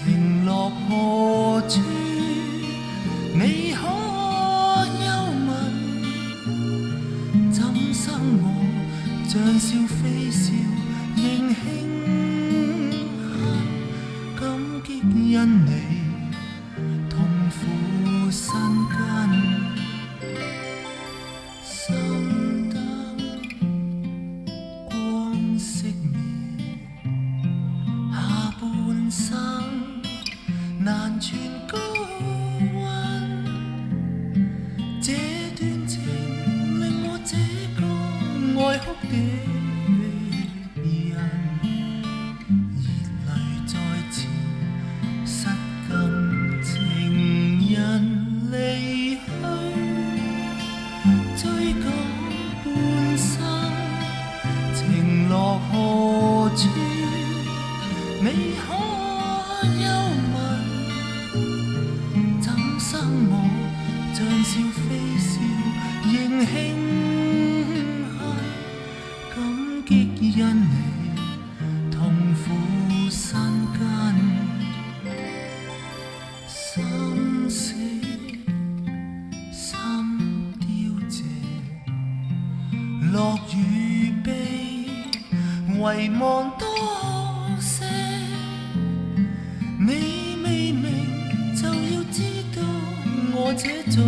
情落何處？你可休問？怎生我像笑非笑，仍慶幸感激因你痛苦生根。心燈光熄滅，下半生難存高溫。這段情令我這個愛哭的人，熱淚再次失禁。情人離去，追趕半生，情落何處？你可休問？怎生我像笑非笑，仍慶幸感激因你痛苦生根。心死心凋謝，樂與悲遺忘多些。你未明就要知道我這種